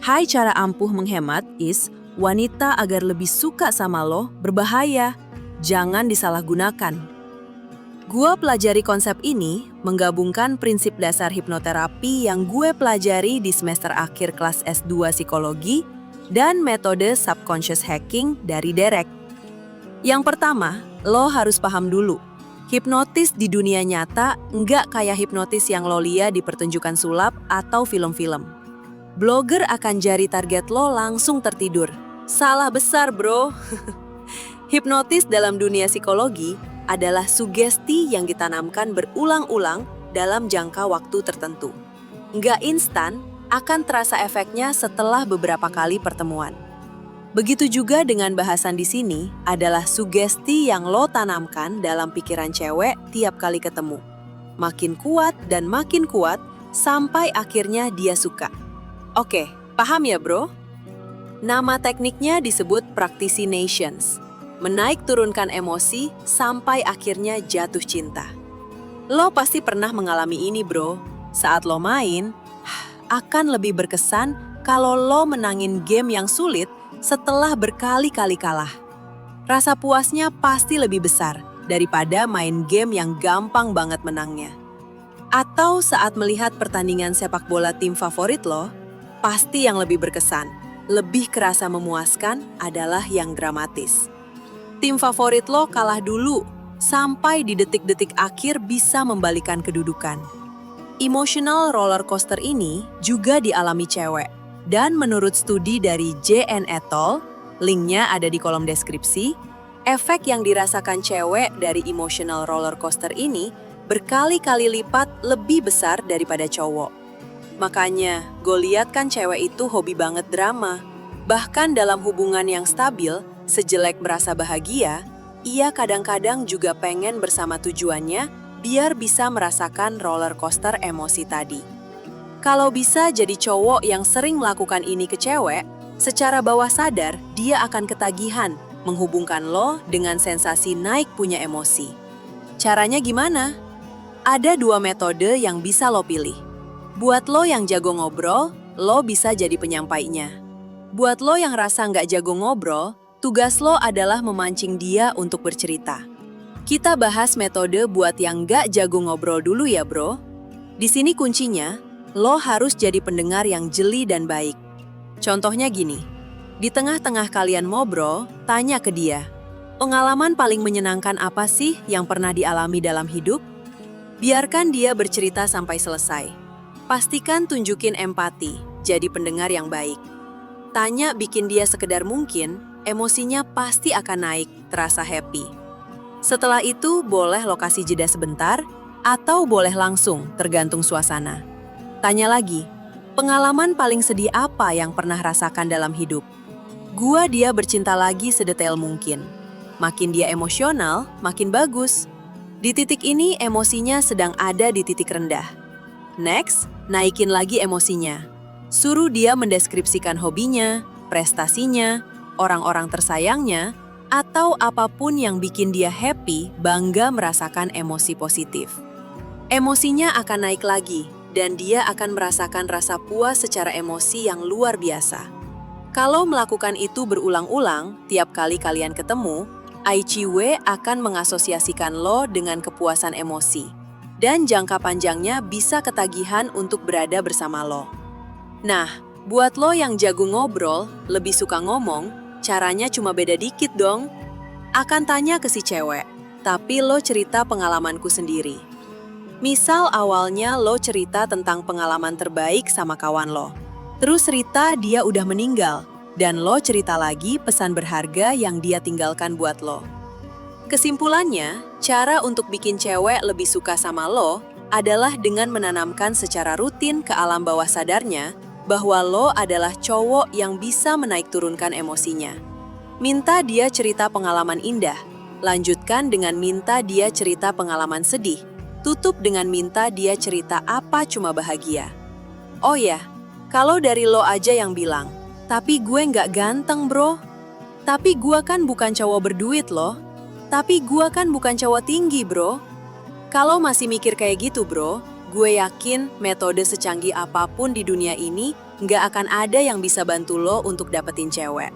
Hai, cara ampuh menghemat is wanita agar lebih suka sama lo berbahaya. Jangan disalahgunakan. Gua pelajari konsep ini menggabungkan prinsip dasar hipnoterapi yang gue pelajari di semester akhir kelas S2 psikologi dan metode subconscious hacking dari Derek. Yang pertama, lo harus paham dulu. Hipnotis di dunia nyata nggak kayak hipnotis yang lo lihat di pertunjukan sulap atau film-film. Blogger akan jari target lo langsung tertidur. Salah besar, bro. Hipnotis dalam dunia psikologi adalah sugesti yang ditanamkan berulang-ulang dalam jangka waktu tertentu. Nggak instan, akan terasa efeknya setelah beberapa kali pertemuan. Begitu juga dengan bahasan di sini adalah sugesti yang lo tanamkan dalam pikiran cewek tiap kali ketemu. Makin kuat dan makin kuat sampai akhirnya dia suka. Oke, paham ya bro? Nama tekniknya disebut practicinations. Menaik turunkan emosi sampai akhirnya jatuh cinta. Lo pasti pernah mengalami ini bro. Saat lo main, akan lebih berkesan kalau lo menangin game yang sulit setelah berkali-kali kalah. Rasa puasnya pasti lebih besar daripada main game yang gampang banget menangnya. Atau saat melihat pertandingan sepak bola tim favorit lo, pasti yang lebih berkesan, lebih kerasa memuaskan adalah yang dramatis. Tim favorit lo kalah dulu, sampai di detik-detik akhir bisa membalikan kedudukan. Emotional roller coaster ini juga dialami cewek. Dan menurut studi dari JN et al., linknya ada di kolom deskripsi, efek yang dirasakan cewek dari emotional roller coaster ini berkali-kali lipat lebih besar daripada cowok. Makanya, gue lihat kan cewek itu hobi banget drama. Bahkan dalam hubungan yang stabil, sejelek merasa bahagia, ia kadang-kadang juga pengen bersama tujuannya biar bisa merasakan roller coaster emosi tadi. Kalau bisa jadi cowok yang sering melakukan ini ke cewek, secara bawah sadar dia akan ketagihan menghubungkan lo dengan sensasi naik punya emosi. Caranya gimana? Ada 2 metode yang bisa lo pilih. Buat lo yang jago ngobrol, lo bisa jadi penyampainya. Buat lo yang rasa nggak jago ngobrol, tugas lo adalah memancing dia untuk bercerita. Kita bahas metode buat yang nggak jago ngobrol dulu ya bro. Di sini kuncinya, lo harus jadi pendengar yang jeli dan baik. Contohnya gini, di tengah-tengah kalian ngobrol, tanya ke dia, pengalaman paling menyenangkan apa sih yang pernah dialami dalam hidup? Biarkan dia bercerita sampai selesai. Pastikan tunjukin empati, jadi pendengar yang baik. Tanya bikin dia sekedar mungkin, emosinya pasti akan naik, terasa happy. Setelah itu, boleh lokasi jeda sebentar, atau boleh langsung, tergantung suasana. Tanya lagi, pengalaman paling sedih apa yang pernah rasakan dalam hidup? Gua dia bercinta lagi sedetail mungkin. Makin dia emosional, makin bagus. Di titik ini, emosinya sedang ada di titik rendah. Next, naikin lagi emosinya. Suruh dia mendeskripsikan hobinya, prestasinya, orang-orang tersayangnya, atau apapun yang bikin dia happy, bangga merasakan emosi positif. Emosinya akan naik lagi, dan dia akan merasakan rasa puas secara emosi yang luar biasa. Kalau melakukan itu berulang-ulang, tiap kali kalian ketemu, ICW akan mengasosiasikan lo dengan kepuasan emosi. Dan jangka panjangnya bisa ketagihan untuk berada bersama lo. Nah, buat lo yang jago ngobrol, lebih suka ngomong, caranya cuma beda dikit dong. Akan tanya ke si cewek, tapi lo cerita pengalamanku sendiri. Misal awalnya lo cerita tentang pengalaman terbaik sama kawan lo. Terus cerita dia udah meninggal, dan lo cerita lagi pesan berharga yang dia tinggalkan buat lo. Kesimpulannya, cara untuk bikin cewek lebih suka sama lo adalah dengan menanamkan secara rutin ke alam bawah sadarnya bahwa lo adalah cowok yang bisa menaik turunkan emosinya. Minta dia cerita pengalaman indah, lanjutkan dengan minta dia cerita pengalaman sedih, tutup dengan minta dia cerita apa cuma bahagia. Oh ya, kalau dari lo aja yang bilang, tapi gue nggak ganteng bro, tapi gue kan bukan cowok berduit loh, tapi gue kan bukan cowok tinggi bro. Kalau masih mikir kayak gitu bro, Gue yakin metode secanggih apapun di dunia ini nggak akan ada yang bisa bantu lo untuk dapetin cewek.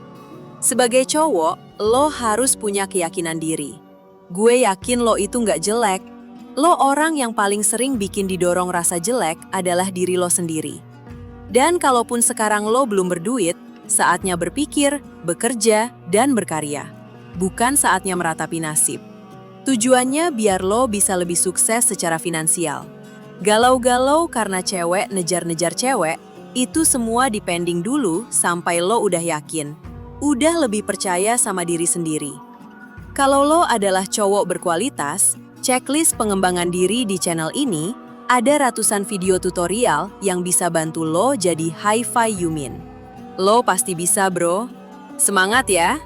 Sebagai cowok, lo harus punya keyakinan diri. Gue yakin lo itu nggak jelek. Lo orang yang paling sering bikin didorong rasa jelek adalah diri lo sendiri. Dan kalaupun sekarang lo belum berduit, saatnya berpikir, bekerja, dan berkarya. Bukan saatnya meratapi nasib. Tujuannya biar lo bisa lebih sukses secara finansial. Galau-galau karena cewek nejar-nejar cewek, itu semua dipending dulu sampai lo udah yakin. Udah lebih percaya sama diri sendiri. Kalau lo adalah cowok berkualitas, checklist pengembangan diri di channel ini, ada ratusan video tutorial yang bisa bantu lo jadi Hi-Fi Yumin. Lo pasti bisa, bro. Semangat ya!